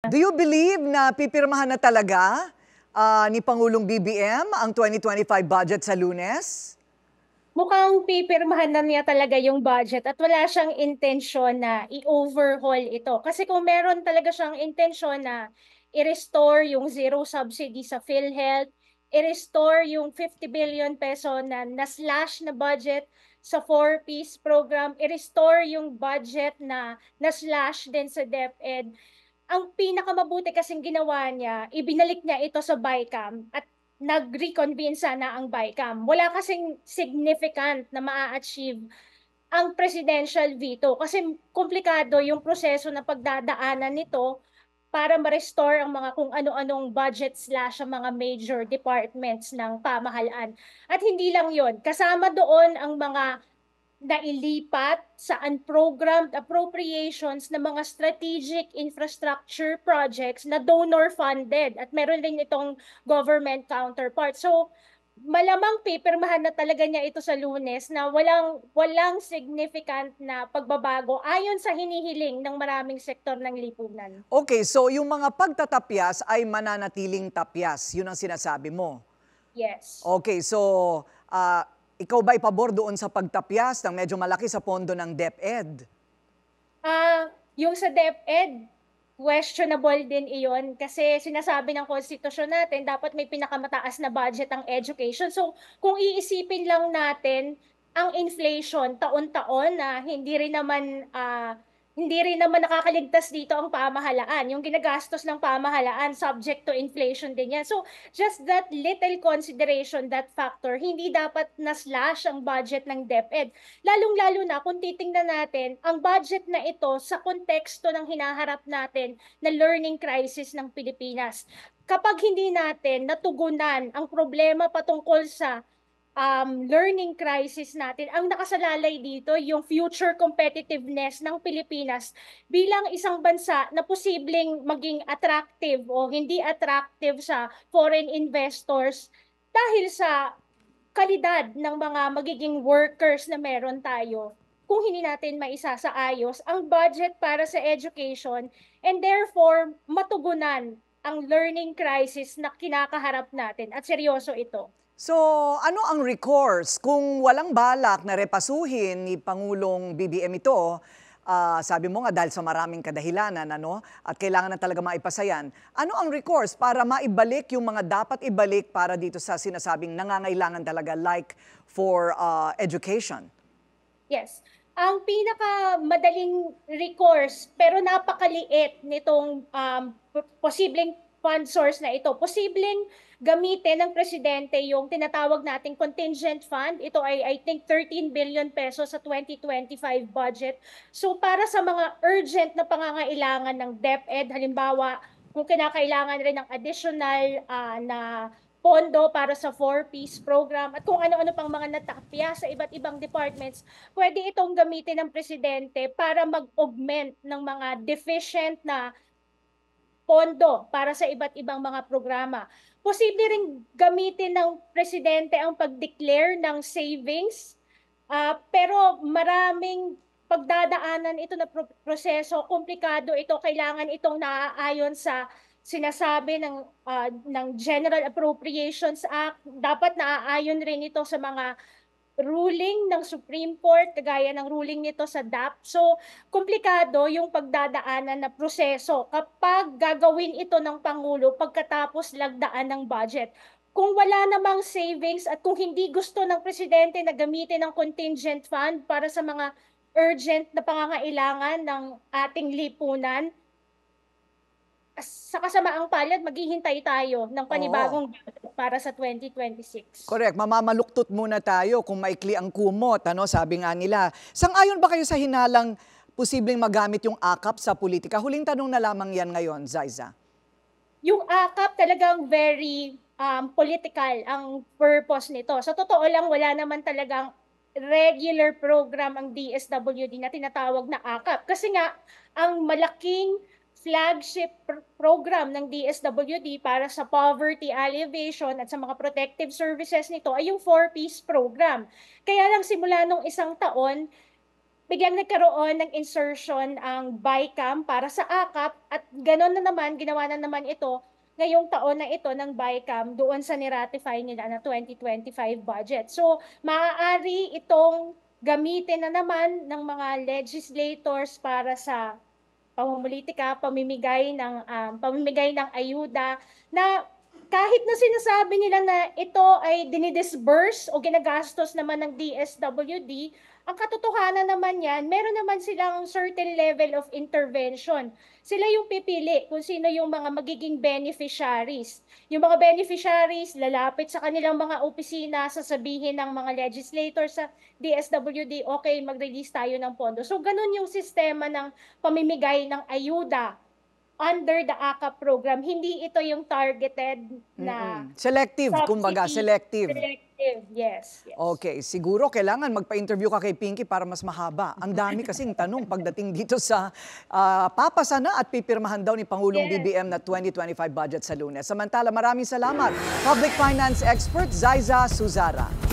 Do you believe na pipirmahan na talaga ni Pangulong BBM ang 2025 budget sa Lunes? Mukhang pipirmahan na niya talaga yung budget at wala siyang intensyon na i-overhaul ito. Kasi kung meron talaga siyang intensyon na i-restore yung zero subsidy sa PhilHealth, i-restore yung 50 billion peso na na-slash na budget sa 4-piece program, i-restore yung budget na na-slash din sa DepEd. Ang pinakamabuti kasing ginawa niya, ibinalik niya ito sa BICAM at nag-reconvene sana ang BICAM. Wala kasing significant na maa-achieve ang presidential veto kasi komplikado yung proseso na pagdadaanan nito para ma-restore ang mga kung ano-anong budget slash ang mga major departments ng pamahalaan. At hindi lang yon, kasama doon ang mga nailipat sa unprogrammed appropriations ng mga strategic infrastructure projects na donor-funded at meron din itong government counterpart. So, malamang pipirmahan na talaga niya ito sa Lunes na walang significant na pagbabago ayon sa hinihiling ng maraming sektor ng lipunan. Okay, so yung mga pagtatapyas ay mananatiling tapyas. Yun ang sinasabi mo. Yes. Okay, so ikaw ba'y pabor doon sa pagtapyas ng medyo malaki sa pondo ng DepEd? Yung sa DepEd, questionable din iyon kasi sinasabi ng konstitusyon natin dapat may pinakamataas na budget ang education. So kung iisipin lang natin ang inflation taon-taon na hindi rin naman nakakaligtas dito ang pamahalaan. Yung ginagastos ng pamahalaan subject to inflation din yan. So just that little consideration, that factor, hindi dapat na-slash ang budget ng DepEd. Lalong-lalo na kung titingnan natin ang budget na ito sa konteksto ng hinaharap natin na learning crisis ng Pilipinas. Kapag hindi natin natugunan ang problema patungkol sa learning crisis natin, ang nakasalalay dito yung future competitiveness ng Pilipinas bilang isang bansa na posibleng maging attractive o hindi attractive sa foreign investors dahil sa kalidad ng mga magiging workers na meron tayo kung hindi natin maisasaayos ang budget para sa education and therefore matugunan ang learning crisis na kinakaharap natin at seryoso ito. So ano ang recourse kung walang balak na repasuhin ni Pangulong BBM ito? Sabi mo nga dahil sa maraming kadahilanan at kailangan na talaga maipasayan. Ano ang recourse para maibalik yung mga dapat ibalik para dito sa sinasabing nangangailangan talaga like for education? Yes. Ang pinakamadaling recourse pero napakaliit nitong posibleng fund source na ito, posibleng gamitin ng presidente yung tinatawag nating contingent fund. Ito ay I think 13 billion pesos sa 2025 budget. So para sa mga urgent na pangangailangan ng DepEd, halimbawa kung kinakailangan rin ng additional na pondo para sa 4-piece program at kung ano-ano pang mga natapya sa iba't ibang departments, pwede itong gamitin ng presidente para mag-augment ng mga deficient na pondo para sa iba't ibang mga programa. Posible ring gamitin ng presidente ang pag-declare ng savings, pero maraming pagdadaanan ito na proseso, komplikado ito, kailangan itong naaayon sa sinasabi ng General Appropriations Act, dapat naaayon rin ito sa mga ruling ng Supreme Court, kagaya ng ruling nito sa DAP. So, komplikado yung pagdadaanan na proseso kapag gagawin ito ng Pangulo pagkatapos lagdaan ng budget. Kung wala namang savings at kung hindi gusto ng Presidente na gamitin ang contingent fund para sa mga urgent na pangangailangan ng ating lipunan, sa kasamaang palad, maghihintay tayo ng panibagong budget para sa 2026. Correct. Mamamaluktot muna tayo kung maikli ang kumot, sabi nga nila. Sang-ayon ba kayo sa hinalang posibleng magamit yung AKAP sa politika? Huling tanong na lamang yan ngayon, Zaiza. Yung AKAP talagang very political ang purpose nito. Sa totoo lang, wala naman talagang regular program ang DSWD na tinatawag na AKAP. Kasi nga, ang malaking flagship program ng DSWD para sa poverty alleviation at sa mga protective services nito ay yung 4-piece program. Kaya lang simula nung isang taon, biglang nagkaroon ng insertion ang BICAM para sa AKAP at gano'n na naman, ginawa na naman ito ngayong taon na ito ng BICAM doon sa niratify nila na 2025 budget. So, maaari itong gamitin na naman ng mga legislators para sa pamumulitika, pamimigay ng ayuda na kahit na sinasabi nila na ito ay dinidisburse o ginagastos naman ng DSWD, ang katotohanan naman yan, meron naman silang certain level of intervention. Sila yung pipili kung sino yung mga magiging beneficiaries. Yung mga beneficiaries, lalapit sa kanilang mga opisina, sasabihin ng mga legislators sa DSWD, okay, mag-release tayo ng pondo. So, ganun yung sistema ng pamimigay ng ayuda under the AKAP program. Hindi ito yung targeted na Selective, kumbaga, subsidy. selective. Selective, yes. Okay, siguro kailangan magpa-interview ka kay Pinky para mas mahaba. Ang dami kasing tanong pagdating dito sa papasa na at pipirmahan daw ni Pangulong Yes. BBM na 2025 budget sa Lunes. Samantala, maraming salamat, Public Finance Expert Zaiza Suzara.